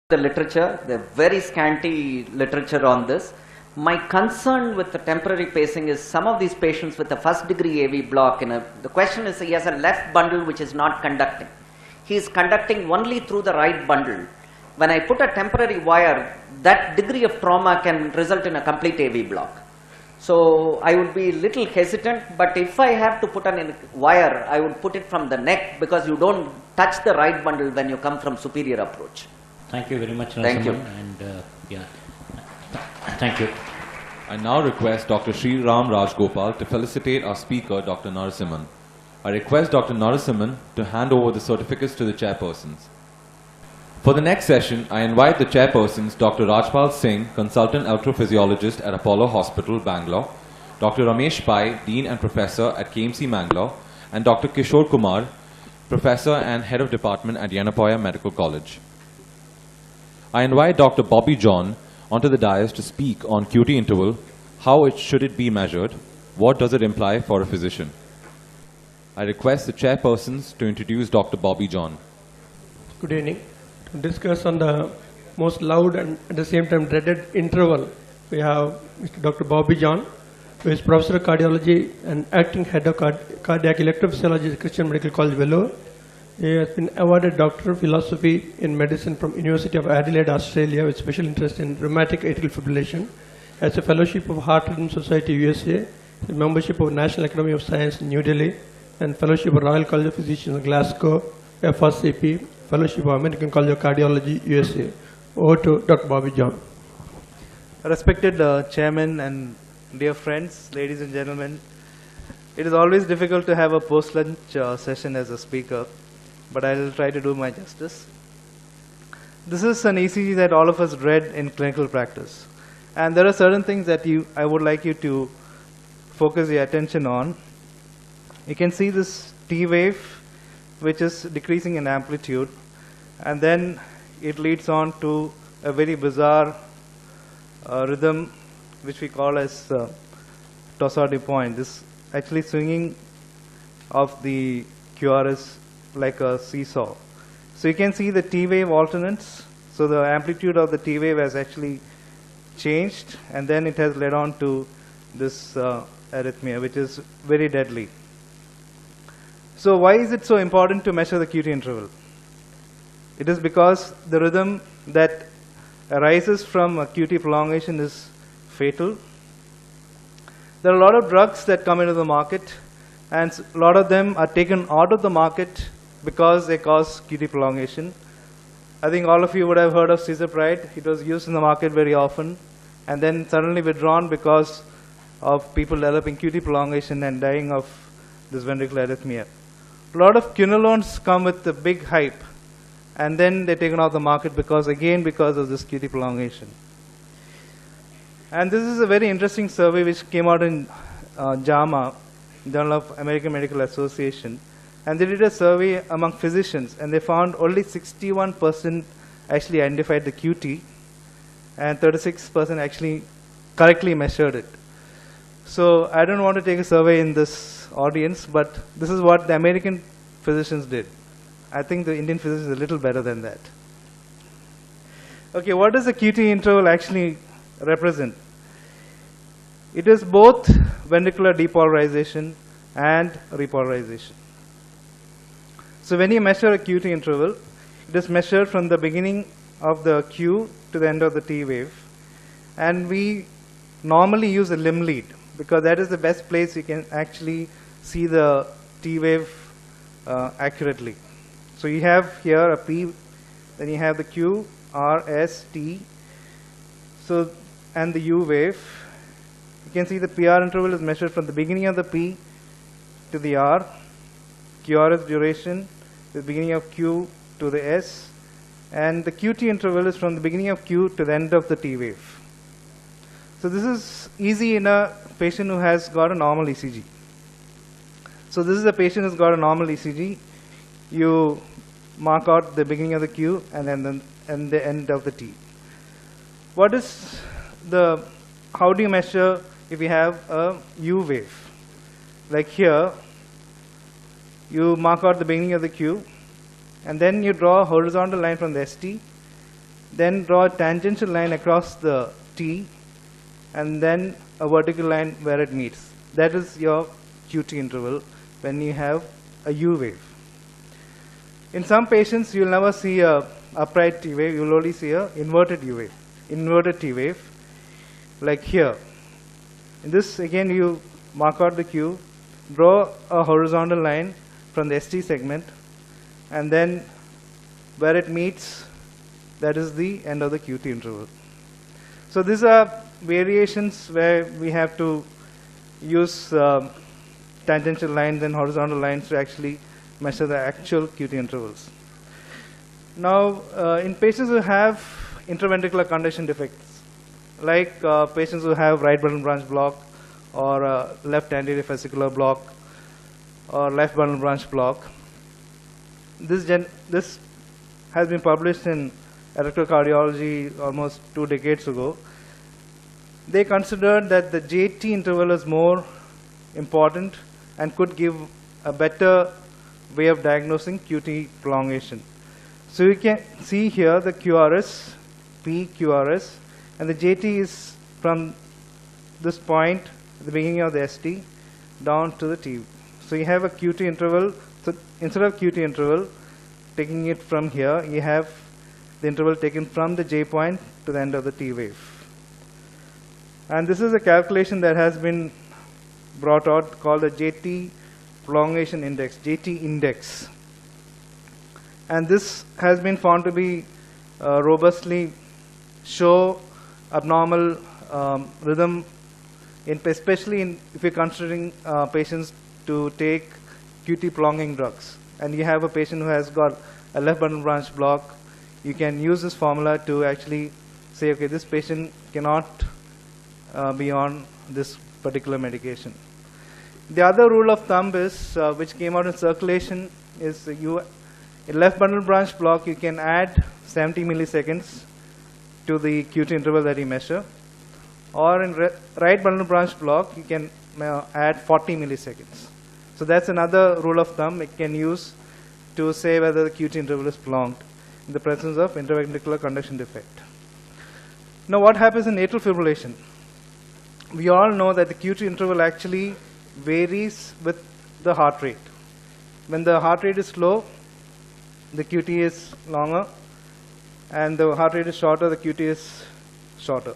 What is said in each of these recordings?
the literature, the very scanty literature on this. My concern with the temporary pacing is some of these patients with a first degree AV block, the question is he has a left bundle which is not conducting. He is conducting only through the right bundle. When I put a temporary wire, that degree of trauma can result in a complete AV block. So I would be a little hesitant, but if I have to put a wire, I would put it from the neck because you don't touch the right bundle when you come from superior approach. Thank you very much, Narasimhan. Thank you. And thank you. I now request Dr. Sri Ram Rajgopal to felicitate our speaker, Dr. Narasimhan. I request Dr. Narasimhan to hand over the certificates to the chairpersons. For the next session, I invite the chairpersons, Dr. Rajpal Singh, Consultant Electrophysiologist at Apollo Hospital, Bangalore, Dr. Ramesh Pai, Dean and Professor at KMC Bangalore, and Dr. Kishore Kumar, Professor and Head of Department at Yanapoya Medical College. I invite Dr. Bobby John onto the dais to speak on QT interval, how should it be measured, what does it imply for a physician. I request the chairpersons to introduce Dr. Bobby John. Good evening. To discuss on the most loud and at the same time dreaded interval, we have Mr. Dr. Bobby John, who is Professor of Cardiology and Acting Head of Cardiac Electrophysiology at Christian Medical College, Vellore. He has been awarded Doctor of Philosophy in Medicine from University of Adelaide, Australia, with special interest in rheumatic atrial fibrillation. Has a fellowship of Heart Rhythm Society, USA, a membership of National Academy of Science in New Delhi, and fellowship of Royal College of Physicians, Glasgow, FRCP, fellowship of American College of Cardiology, USA. Over to Dr. Bobby John. Respected Chairman and dear friends, ladies and gentlemen, it is always difficult to have a post-lunch session as a speaker, but I will try to do my justice. This is an ECG that all of us dread in clinical practice. And there are certain things that I would like you to focus your attention on. You can see this T wave, which is decreasing in amplitude, and then it leads on to a very bizarre rhythm, which we call as torsade point. This actually swinging of the QRS like a seesaw. So you can see the T wave alternates. So the amplitude of the T wave has actually changed, and then it has led on to this arrhythmia, which is very deadly. So why is it so important to measure the QT interval? It is because the rhythm that arises from a QT prolongation is fatal. There are a lot of drugs that come into the market, and a lot of them are taken out of the market because they cause QT prolongation. I think all of you would have heard of Cisapride. It was used in the market very often, and then suddenly withdrawn because of people developing QT prolongation and dying of this ventricular arrhythmia. A lot of quinolones come with the big hype, and then they're taken off the market because of this QT prolongation. And this is a very interesting survey which came out in JAMA, Journal of American Medical Association. And they did a survey among physicians, and they found only 61% actually identified the QT, and 36% actually correctly measured it. So I don't want to take a survey in this audience, but this is what the American physicians did. I think the Indian physicians is a little better than that. Okay, what does the QT interval actually represent? It is both ventricular depolarization and repolarization. So when you measure a QT interval, it is measured from the beginning of the Q to the end of the T wave. And we normally use a limb lead, because that is the best place you can actually see the T wave accurately. So you have here a P, then you have the Q, R, S, T. So, and the U wave. You can see the PR interval is measured from the beginning of the P to the R. QRS duration, the beginning of Q to the S. And the QT interval is from the beginning of Q to the end of the T wave. So this is easy in a patient who has got a normal ECG. So this is a patient who's got a normal ECG. You mark out the beginning of the Q and then the end of the T. What is the, how do you measure if you have a U wave? Like here, you mark out the beginning of the Q, and then you draw a horizontal line from the ST Then draw a tangential line across the T, and then a vertical line where it meets. That is your QT interval when you have a U wave. In some patients, you will never see a upright T wave. You will only see a inverted U wave, inverted T wave, like here. In this, again, you mark out the Q, draw a horizontal line from the ST segment, and then where it meets, that is the end of the QT interval. So these are variations where we have to use tangential lines and horizontal lines to actually measure the actual QT intervals. Now, in patients who have interventricular conduction defects, like patients who have right bundle branch block, or left anterior fascicular block, or left bundle branch block, this has been published in electrocardiology almost 2 decades ago. They considered that the JT interval is more important and could give a better way of diagnosing QT prolongation. So you can see here the QRS, PQRS, and the JT is from this point at the beginning of the ST down to the T. So you have a QT interval. So instead of QT interval, taking it from here, you have the interval taken from the J point to the end of the T wave. And this is a calculation that has been brought out called the JT prolongation index, JT index. And this has been found to be robustly show abnormal rhythm, especially if you're considering patients to take QT prolonging drugs. And you have a patient who has got a left bundle branch block, you can use this formula to actually say, okay, this patient cannot be on this particular medication. The other rule of thumb is, which came out in circulation, is in left bundle branch block, you can add 70 milliseconds to the QT interval that you measure. Or in right bundle branch block, you can add 40 milliseconds. So that's another rule of thumb it can use to say whether the QT interval is prolonged in the presence of interventricular conduction defect. Now what happens in atrial fibrillation? We all know that the QT interval actually varies with the heart rate. When the heart rate is slow, the QT is longer, and the heart rate is shorter, the QT is shorter.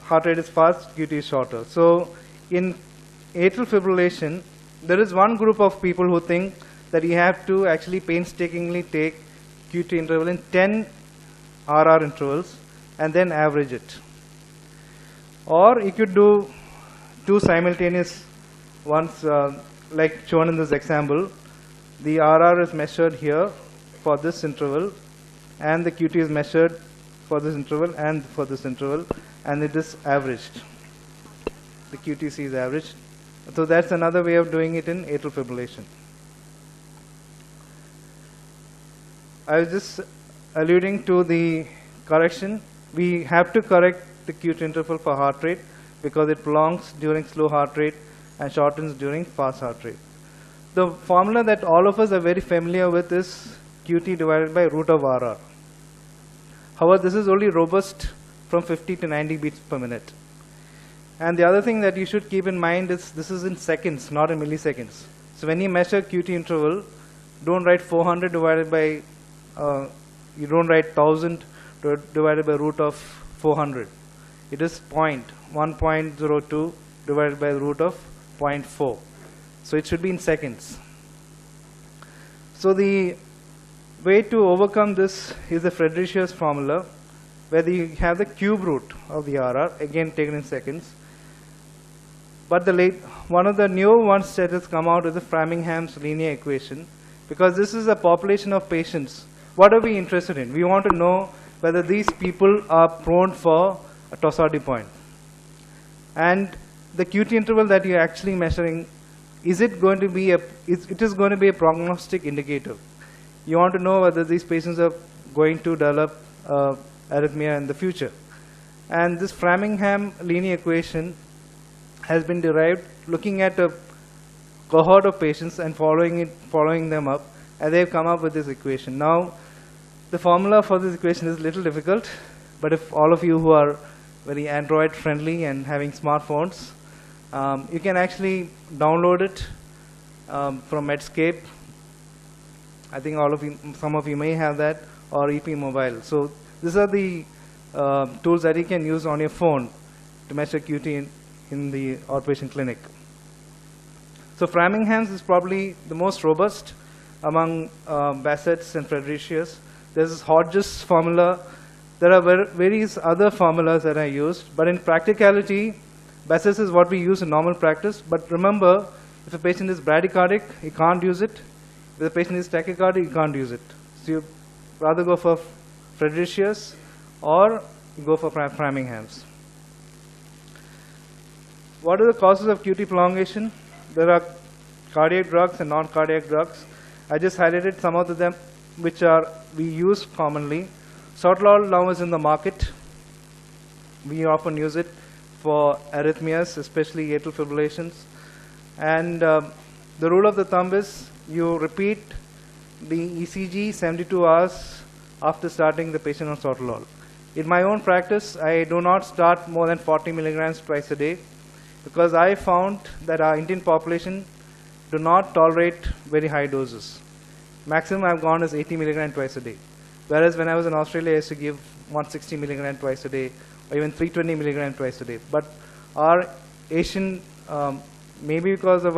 Heart rate is fast, QT is shorter. So in atrial fibrillation, there is one group of people who think that you have to actually painstakingly take QT interval in 10 RR intervals and then average it. Or you could do 2 simultaneous ones, like shown in this example. The RR is measured here for this interval, and the QT is measured for this interval and for this interval, and it is averaged. The QTC is averaged. So that's another way of doing it in atrial fibrillation. I was just alluding to the correction. We have to correct the QT interval for heart rate because it prolongs during slow heart rate and shortens during fast heart rate. The formula that all of us are very familiar with is QT divided by root of RR. However, this is only robust from 50 to 90 beats per minute. And the other thing that you should keep in mind is this is in seconds, not in milliseconds. So when you measure QT interval, don't write 400 divided by, you don't write 1000 divided by root of 400. It is 1.02 divided by the root of 0.4. So it should be in seconds. So the way to overcome this is the Friedrichs formula, where you have the cube root of the RR, again taken in seconds. But one of the newer ones that has come out is the Framingham's linear equation, because this is a population of patients. What are we interested in? We want to know whether these people are prone for a torsades point. And the QT interval that you're actually measuring, it is going to be a prognostic indicator. You want to know whether these patients are going to develop arrhythmia in the future. And this Framingham linear equation has been derived looking at a cohort of patients and following them up, and they've come up with this equation. Now, The formula for this equation is a little difficult, but if all of you who are very Android friendly and having smartphones, you can actually download it from Medscape. I think all of you, some of you may have that, or EP Mobile. So these are the tools that you can use on your phone to measure QT in the outpatient clinic. So Framingham's is probably the most robust among Bassett's and Frederiциus. There's this Hodges formula. There are various other formulas that I used, but in practicality, Bassett's is what we use in normal practice. But remember, if a patient is bradycardic, you can't use it. If the patient is tachycardic, you can't use it. So you rather go for Frederiциus or you go for Framingham's. What are the causes of QT prolongation? There are cardiac drugs and non-cardiac drugs. I just highlighted some of them which we use commonly. Sotalol now is in the market. We often use it for arrhythmias, especially atrial fibrillations. And the rule of the thumb is you repeat the ECG 72 hours after starting the patient on sotalol. In my own practice, I do not start more than 40 milligrams twice a day because I found that our Indian population do not tolerate very high doses. Maximum I've gone is 80 milligrams twice a day. Whereas when I was in Australia, I used to give 160 milligrams twice a day, or even 320 milligrams twice a day. But our Asian, maybe because of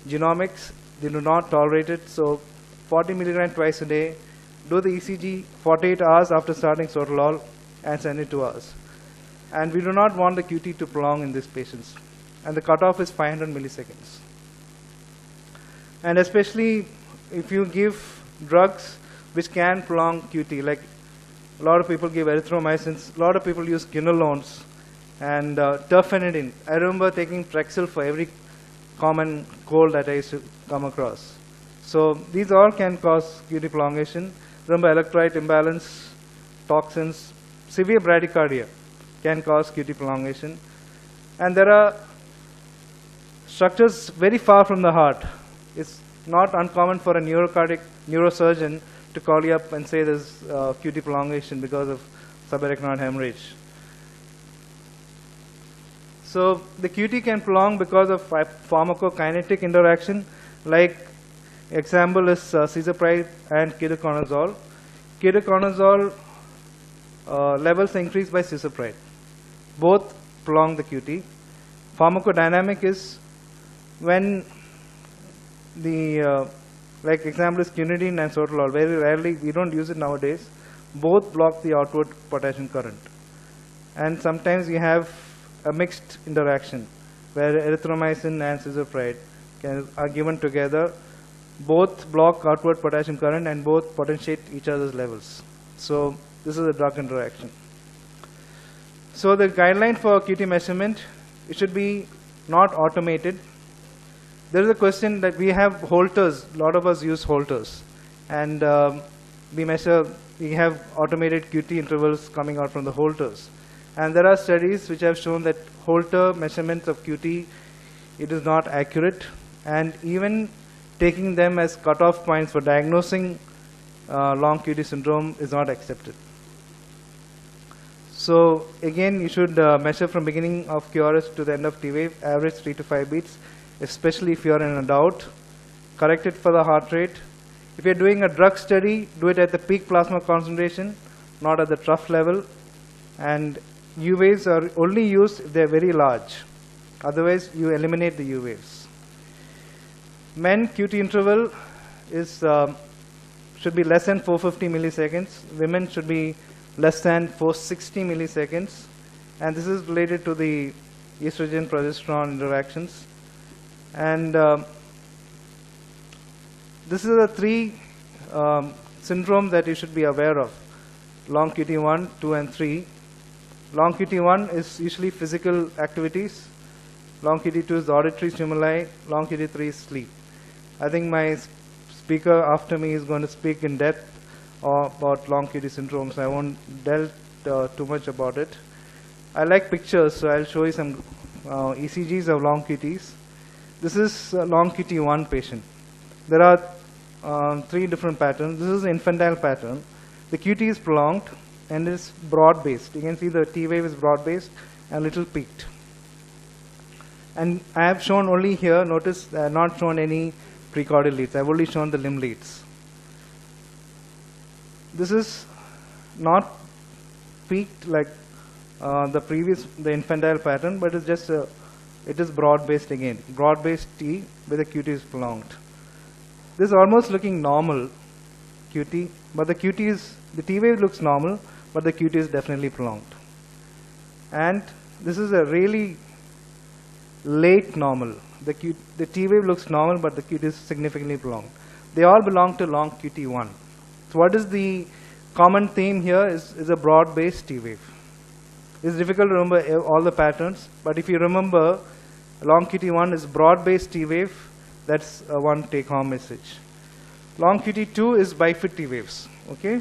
genomics, they do not tolerate it. So 40 milligrams twice a day, do the ECG 48 hours after starting sotalol, and send it to us. And we do not want the QT to prolong in these patients. And the cutoff is 500 milliseconds. And especially if you give drugs which can prolong QT, like a lot of people give erythromycins, a lot of people use quinolones and terfenadine. I remember taking Trexel for every common cold that I used to come across. So these all can cause QT prolongation. Remember, electrolyte imbalance, toxins, severe bradycardia can cause QT prolongation. And there are structures very far from the heart. It's not uncommon for a neurosurgeon to call you up and say there's QT prolongation because of subarachnoid hemorrhage. So the QT can prolong because of pharmacokinetic interaction, like example is cisapride and ketoconazole. Ketoconazole levels increase by cisapride. Both prolong the QT. Pharmacodynamic is when the, like example is quinidine and sotalol. Very rarely, we don't use it nowadays. Both block the outward potassium current. And sometimes you have a mixed interaction where erythromycin and cisapride are given together. Both block outward potassium current and both potentiate each other's levels. So this is a drug interaction. So the guideline for QT measurement, it should be not automated. There is a question that we have Holters. A lot of us use Holters. And we have automated QT intervals coming out from the Holters. And there are studies which have shown that Holter measurements of QT, it is not accurate. And even taking them as cutoff points for diagnosing long QT syndrome is not accepted. So again, you should measure from beginning of QRS to the end of T wave, average 3 to 5 beats, especially if you are in a doubt. Correct it for the heart rate. If you're doing a drug study, do it at the peak plasma concentration, not at the trough level. And U waves are only used if they're very large. Otherwise, you eliminate the U waves. Men QT interval is should be less than 450 milliseconds. Women should be less than 460 milliseconds. And this is related to the estrogen-progesterone interactions. And this is the three syndromes that you should be aware of. Long QT1, 2, and 3. Long QT1 is usually physical activities. Long QT2 is auditory stimuli. Long QT3 is sleep. I think my speaker after me is going to speak in depth about long QT syndrome, so I won't delve too much about it. I like pictures, so I'll show you some ECGs of long QTs. This is a long QT1 patient. There are 3 different patterns. This is the infantile pattern. the QT is prolonged and is broad-based. You can see the T wave is broad-based and a little peaked. And I have shown only here, notice I have not shown any precordial leads. I have only shown the limb leads. This is not peaked like the infantile pattern, but it's just it is broad-based again. Broad-based T where the QT is prolonged. This is almost looking normal, QT, but the T wave looks normal, but the QT is definitely prolonged. And this is a really late normal. The T wave looks normal, but the QT is significantly prolonged. They all belong to long QT1. So what is the common theme here is a broad-based T wave. It's difficult to remember all the patterns, but if you remember, long QT1 is broad-based T wave. That's one take-home message. Long QT2 is bifid T waves. Okay,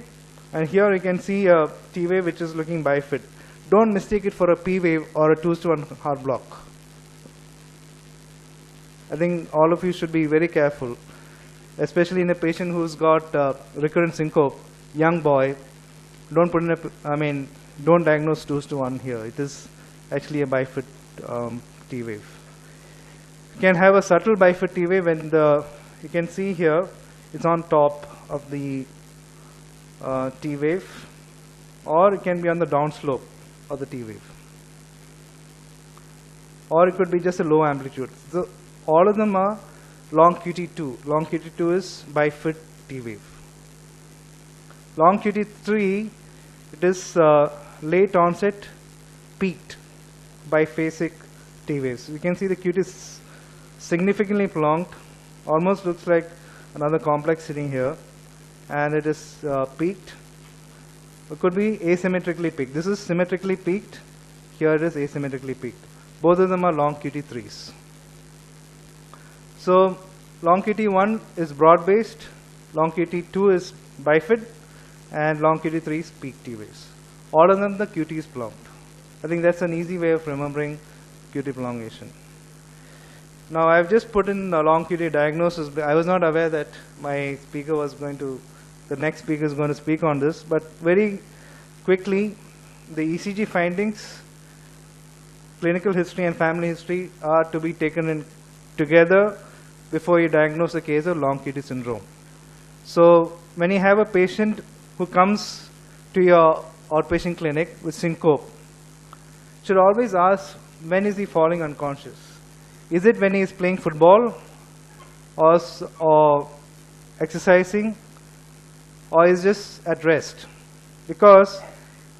and here you can see a T wave which is looking bifid. Don't mistake it for a P wave or a 2:1 heart block. I think all of you should be very careful, especially in a patient who's got recurrent syncope, young boy. Don't put in don't diagnose 2:1 here. It is actually a bifid T wave. You can have a subtle bifid T wave when you can see here, it's on top of the T wave, or it can be on the downslope of the T wave. Or it could be just a low amplitude. So all of them are long QT2. Long QT2 is bifid T wave. Long QT3, it is late onset peaked biphasic T waves. You can see the QT is significantly prolonged, almost looks like another complex sitting here, and it is peaked. It could be asymmetrically peaked. This is symmetrically peaked. Here it is asymmetrically peaked. Both of them are long QT3s. So long QT1 is broad-based, long QT2 is bifid, and long QT3 is peak T waves. All of them the QT is prolonged. I think that's an easy way of remembering QT prolongation. Now I've just put in a long QT diagnosis. I was not aware that my speaker was the next speaker is going to speak on this, but very quickly, the ECG findings, clinical history and family history are to be taken in together before you diagnose a case of long QT syndrome. So when you have a patient who comes to your outpatient clinic with syncope, you should always ask, when is he falling unconscious? Is it when he is playing football or exercising, or is just at rest? Because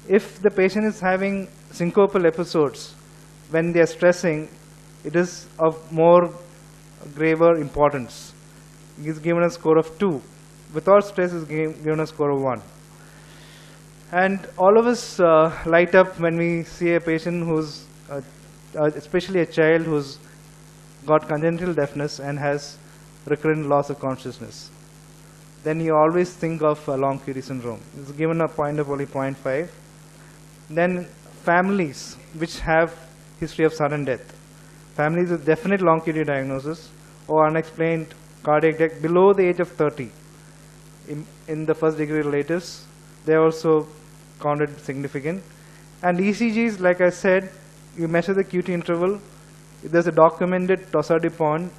if the patient is having syncopal episodes when they are stressing, it is of more graver importance. He is given a score of 2. Without stress is given a score of 1. And all of us light up when we see a patient who's, especially a child who's got congenital deafness and has recurrent loss of consciousness. Then you always think of long QT syndrome. It's given a point of only 0.5. Then families which have history of sudden death. Families with definite long QT diagnosis or unexplained cardiac death below the age of 30 in the first degree relatives, they are also counted significant. And ECGs, like I said, you measure the QT interval. There's a documented Torsades-de-Pointes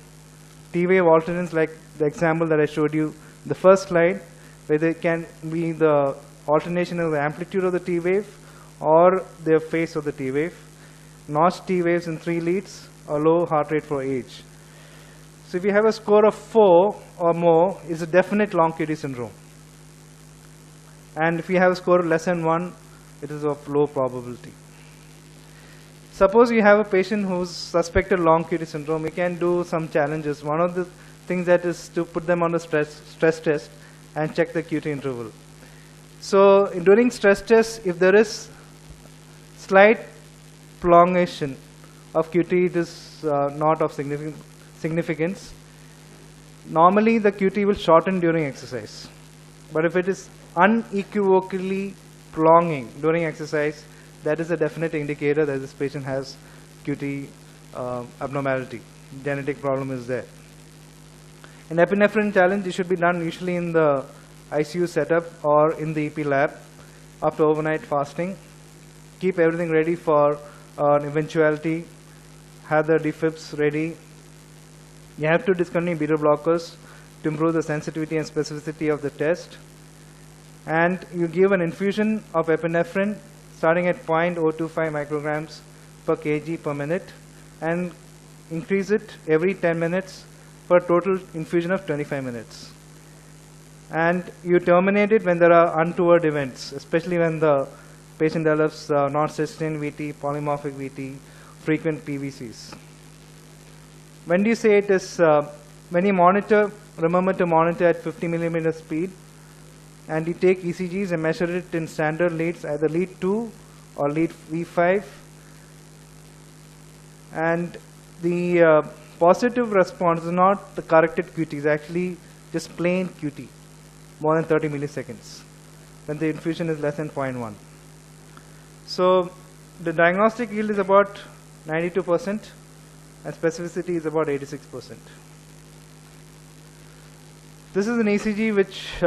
T wave alternance, like the example that I showed you the first slide, where they can be the alternation of the amplitude of the T wave or the phase of the T wave. Notched T waves in 3 leads, a low heart rate for age. So if you have a score of 4 or more, it's a definite long QT syndrome. And if you have a score less than 1, it is of low probability. Suppose you have a patient who's suspected long QT syndrome, you can do some challenges. One of the things that is to put them on the stress test and check the QT interval. So during stress test, if there is slight prolongation of QT, it is not of significance. Normally the QT will shorten during exercise. But if it is unequivocally prolonging during exercise, that is a definite indicator that this patient has QT abnormality. Genetic problem is there. An epinephrine challenge, it should be done usually in the ICU setup or in the EP lab after overnight fasting. Keep everything ready for an eventuality. Have the defibs ready. You have to discontinue beta blockers to improve the sensitivity and specificity of the test. And you give an infusion of epinephrine starting at 0.025 micrograms per kg per minute and increase it every 10 minutes for a total infusion of 25 minutes. And you terminate it when there are untoward events, especially when the patient develops non-sustained VT, polymorphic VT, frequent PVCs. When do you say it is, when you monitor, remember to monitor at 50 millimeter speed, and you take ECGs and measure it in standard leads, either lead 2 or lead V5. And the positive response is not the corrected QT, it's actually just plain QT, more than 30 milliseconds, when the infusion is less than 0.1. So the diagnostic yield is about 92% and specificity is about 86%. This is an ECG which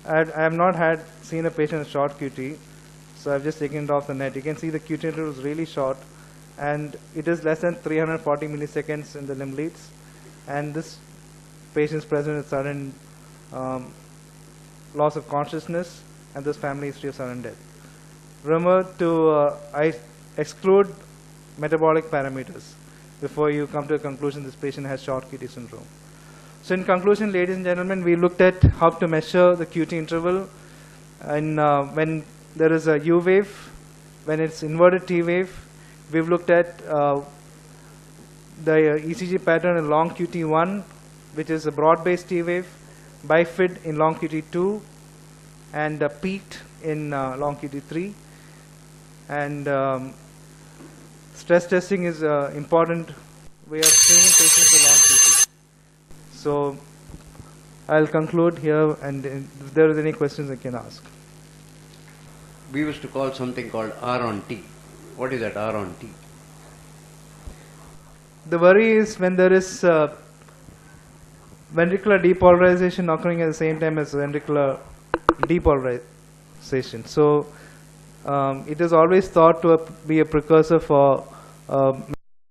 I have not seen a patient with short QT, so I've just taken it off the net. You can see the QT interval is really short, and it is less than 340 milliseconds in the limb leads, and this patient is present with sudden loss of consciousness and this family history of sudden death. Remember to exclude metabolic parameters before you come to a conclusion this patient has short QT syndrome. So in conclusion, ladies and gentlemen, we looked at how to measure the QT interval, and when there is a U wave, when it's inverted T wave. We've looked at the ECG pattern in long QT1, which is a broad-based T wave, bifid in long QT2, and peaked in long QT3. And stress testing is an important way of training patients for long QT. So I'll conclude here, and if there is any questions I can ask. We used to call something called R on T. What is that R on T? The worry is when there is ventricular depolarization occurring at the same time as ventricular depolarization. So it is always thought to be a precursor for